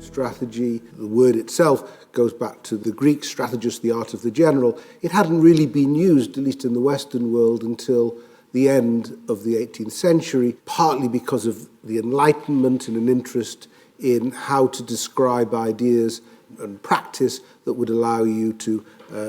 strategy. The word itself goes back to the Greek strategos, the art of the general. It hadn't really been used, at least in the Western world, until the end of the 18th century, partly because of the Enlightenment and an interest in how to describe ideas and practice that would allow you to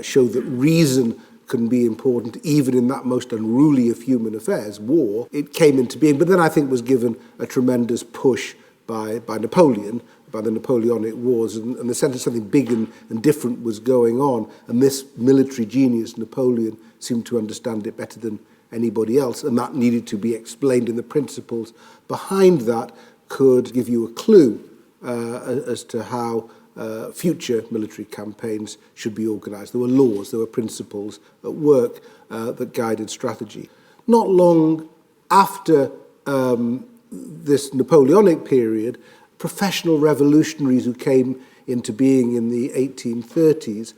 show that reason can be important even in that most unruly of human affairs, war. It came into being, but then I think was given a tremendous push by Napoleon, by the Napoleonic Wars, and the sense of something big and different was going on, and this military genius, Napoleon, seemed to understand it better than anybody else, and that needed to be explained, and the principles behind that could give you a clue as to how future military campaigns should be organized. There were laws, there were principles at work that guided strategy. Not long after this Napoleonic period, professional revolutionaries who came into being in the 1830s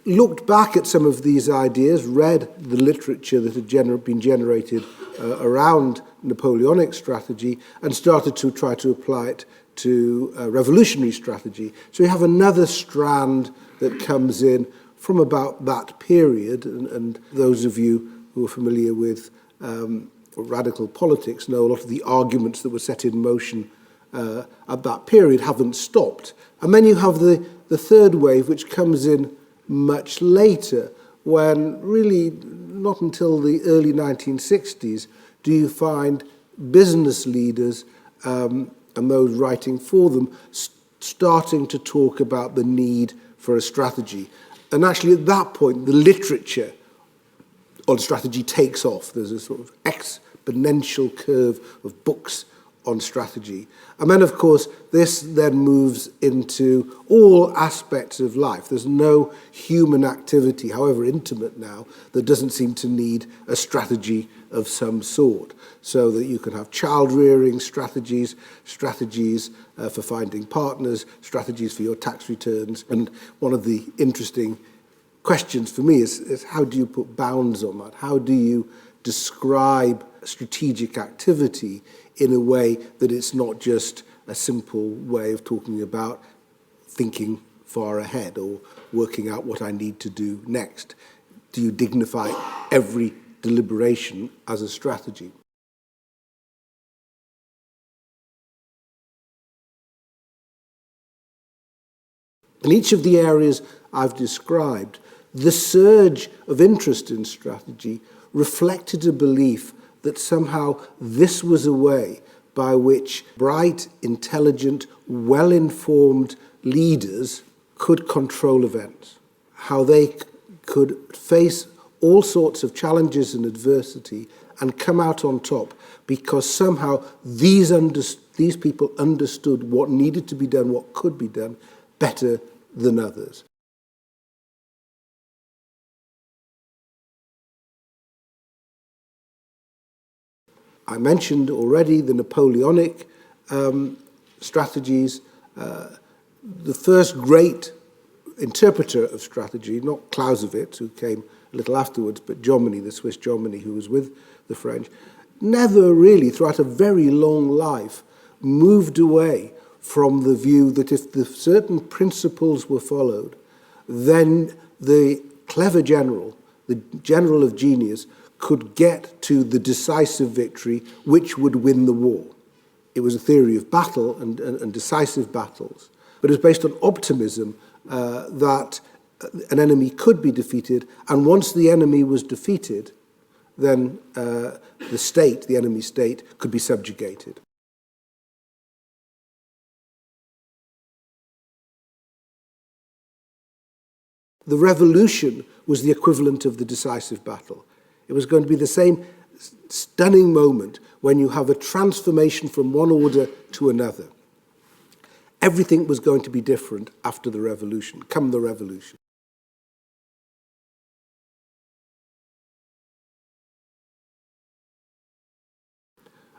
looked back at some of these ideas, read the literature that had been generated around Napoleonic strategy, and started to try to apply it to revolutionary strategy. So you have another strand that comes in from about that period, and those of you who are familiar with radical politics know a lot of the arguments that were set in motion at that period haven't stopped. And then you have the third wave, which comes in much later, when really not until the early 1960s do you find business leaders and those writing for them starting to talk about the need for a strategy. And actually at that point, the literature on strategy takes off. There's a sort of exponential curve of books on strategy. And then, of course, this then moves into all aspects of life. There's no human activity, however intimate now, that doesn't seem to need a strategy of some sort. So that you can have child-rearing strategies, strategies for finding partners, strategies for your tax returns. And one of the interesting questions for me is how do you put bounds on that? How do you describe strategic activity in a way that it's not just a simple way of talking about thinking far ahead or working out what I need to do next? Do you dignify every deliberation as a strategy? In each of the areas I've described, the surge of interest in strategy reflected a belief that somehow this was a way by which bright, intelligent, well-informed leaders could control events, how they could face all sorts of challenges and adversity and come out on top because somehow these people understood what needed to be done, what could be done, better than others. I mentioned already the Napoleonic strategies. The first great interpreter of strategy, not Clausewitz, who came a little afterwards, but Jomini, the Swiss Jomini, who was with the French, never really, throughout a very long life, moved away from the view that if the certain principles were followed, then the clever general, the general of genius, could get to the decisive victory which would win the war. It was a theory of battle and decisive battles, but it was based on optimism that an enemy could be defeated, and once the enemy was defeated, then the state, the enemy state, could be subjugated. The revolution was the equivalent of the decisive battle. It was going to be the same stunning moment when you have a transformation from one order to another. Everything was going to be different after the revolution, come the revolution.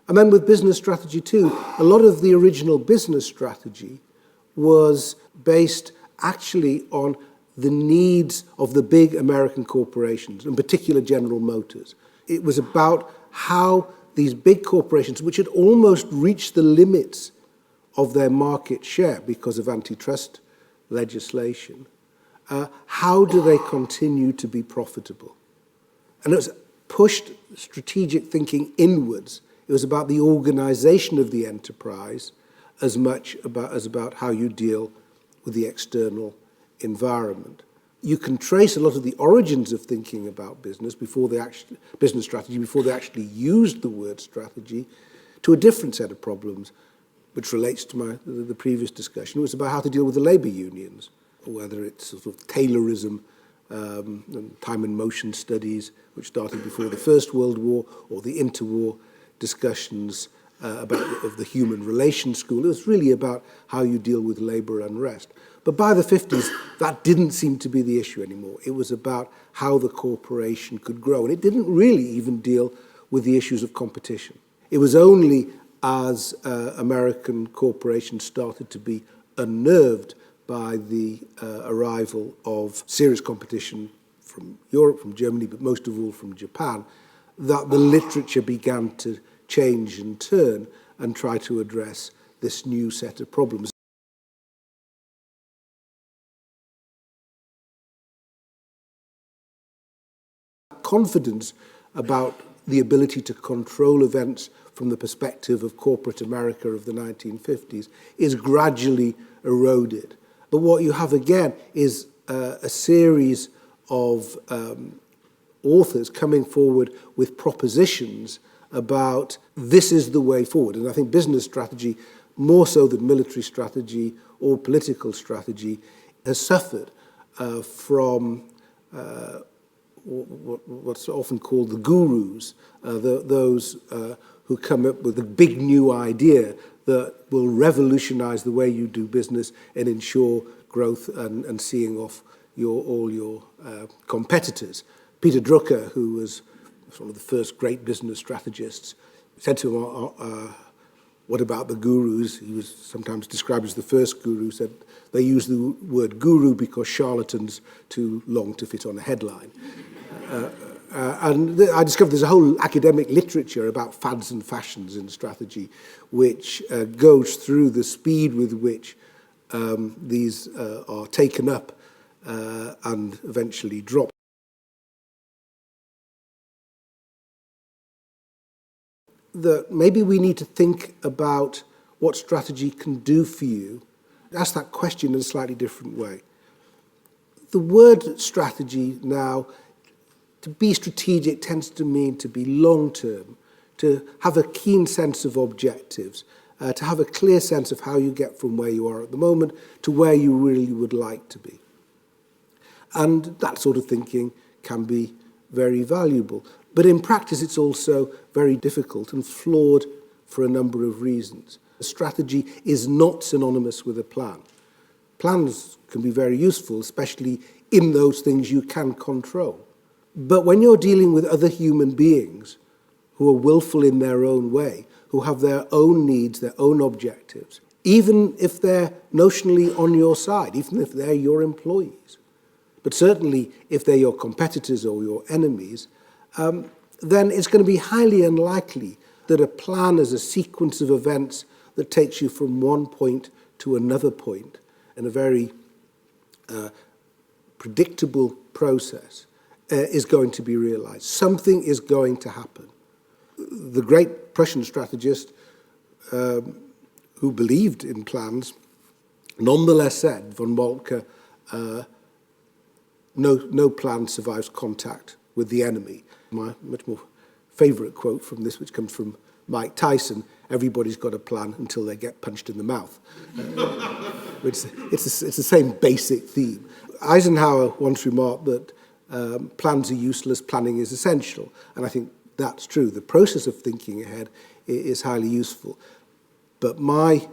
And then with business strategy too, a lot of the original business strategy was based actually on the needs of the big American corporations, in particular General Motors. It was about how these big corporations, which had almost reached the limits of their market share because of antitrust legislation, how do they continue to be profitable? And it was pushed strategic thinking inwards. It was about the organization of the enterprise as much as about how you deal with the external environment. You can trace a lot of the origins of thinking about business business strategy before they actually used the word strategy to a different set of problems, which relates to the previous discussion. It was about how to deal with the labor unions, whether it's sort of Taylorism, and time and motion studies, which started before the First World War, or the interwar discussions of the human relations school. It was really about how you deal with labor unrest. But by the 50s, that didn't seem to be the issue anymore. It was about how the corporation could grow. And it didn't really even deal with the issues of competition. It was only as American corporations started to be unnerved by the arrival of serious competition from Europe, from Germany, but most of all from Japan, that the literature began to change and turn and try to address this new set of problems. Confidence about the ability to control events from the perspective of corporate America of the 1950s is gradually eroded. But what you have again is a series of authors coming forward with propositions about this is the way forward. And I think business strategy, more so than military strategy or political strategy, has suffered from what's often called the gurus, those who come up with a big new idea that will revolutionize the way you do business and ensure growth and seeing off all your competitors. Peter Drucker, who was one of the first great business strategists, said to him, what about the gurus? He was sometimes described as the first guru, said they use the word guru because charlatans too long to fit on a headline. And I discovered there's a whole academic literature about fads and fashions in strategy, which goes through the speed with which these are taken up and eventually dropped. That maybe we need to think about what strategy can do for you. Ask that question in a slightly different way. The word strategy now, to be strategic, tends to mean to be long-term, to have a keen sense of objectives, to have a clear sense of how you get from where you are at the moment to where you really would like to be. And that sort of thinking can be very valuable. But in practice, it's also very difficult and flawed for a number of reasons. A strategy is not synonymous with a plan. Plans can be very useful, especially in those things you can control. But when you're dealing with other human beings who are willful in their own way, who have their own needs, their own objectives, even if they're notionally on your side, even if they're your employees, but certainly if they're your competitors or your enemies, then it's going to be highly unlikely that a plan is a sequence of events that takes you from one point to another point in a very predictable process is going to be realized. Something is going to happen. The great Prussian strategist who believed in plans nonetheless said, von Moltke, no plan survives contact with the enemy. My much more favorite quote from this, which comes from Mike Tyson, everybody's got a plan until they get punched in the mouth. It's the same basic theme. Eisenhower once remarked that plans are useless, planning is essential. And I think that's true. The process of thinking ahead is highly useful. But my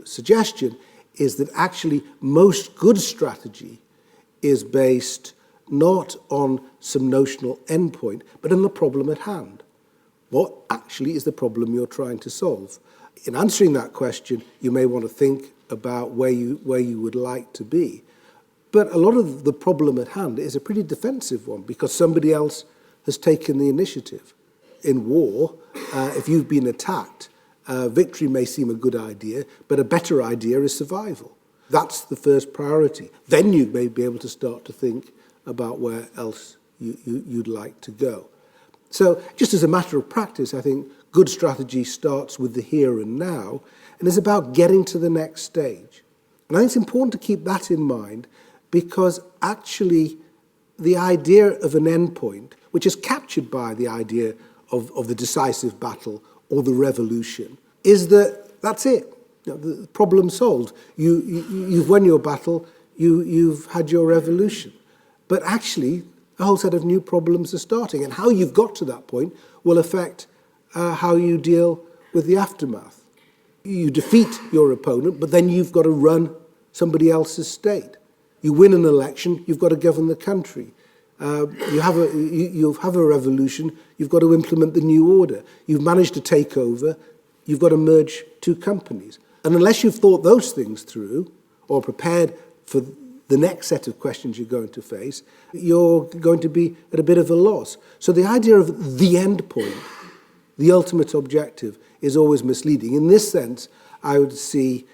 suggestion is that actually most good strategy is based not on some notional endpoint, but on the problem at hand. What actually is the problem you're trying to solve? In answering that question, you may want to think about where you would like to be. But a lot of the problem at hand is a pretty defensive one because somebody else has taken the initiative. In war, if you've been attacked, Victory may seem a good idea, but a better idea is survival. That's the first priority. Then you may be able to start to think about where else you'd like to go. So just as a matter of practice, I think good strategy starts with the here and now and is about getting to the next stage. And I think it's important to keep that in mind because actually the idea of an endpoint, which is captured by the idea of the decisive battle or the revolution, is that that's it. You know, the problem solved. You've won your battle, you've had your revolution. But actually, a whole set of new problems are starting, and how you've got to that point will affect how you deal with the aftermath. You defeat your opponent, but then you've got to run somebody else's state. You win an election, you've got to govern the country. You have a revolution, you've got to implement the new order. You've managed to take over, you've got to merge two companies. And unless you've thought those things through, or prepared for the next set of questions you're going to face, you're going to be at a bit of a loss. So the idea of the end point, the ultimate objective, is always misleading. In this sense, I would see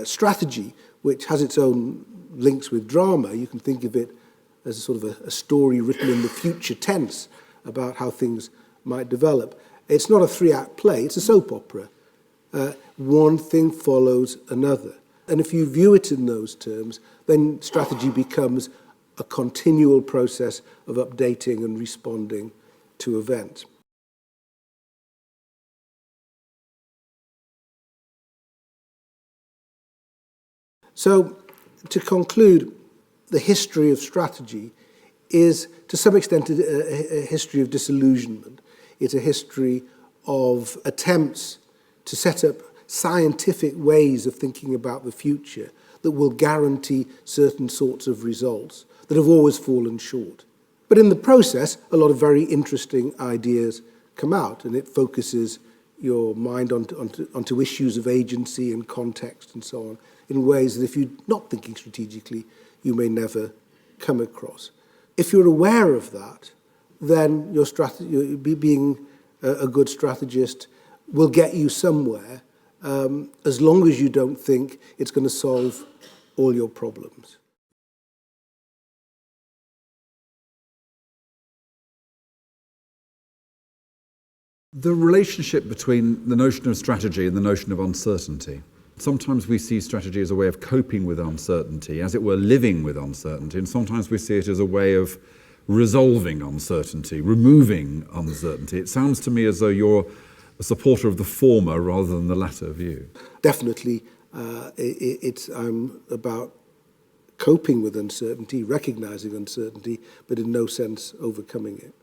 strategy, which has its own links with drama. You can think of it as a sort of a story written in the future tense about how things might develop. It's not a three-act play, it's a soap opera. One thing follows another. And if you view it in those terms, then strategy becomes a continual process of updating and responding to events. So, to conclude, the history of strategy is, to some extent, a history of disillusionment. It's a history of attempts to set up scientific ways of thinking about the future that will guarantee certain sorts of results that have always fallen short. But in the process, a lot of very interesting ideas come out, and it focuses your mind onto issues of agency and context and so on in ways that if you're not thinking strategically, you may never come across. If you're aware of that, then your strategy, being a good strategist will get you somewhere, as long as you don't think it's going to solve all your problems. The relationship between the notion of strategy and the notion of uncertainty. Sometimes we see strategy as a way of coping with uncertainty, as it were living with uncertainty, and sometimes we see it as a way of resolving uncertainty, removing uncertainty. It sounds to me as though you're a supporter of the former rather than the latter view. Definitely, it's about coping with uncertainty, recognizing uncertainty, but in no sense overcoming it.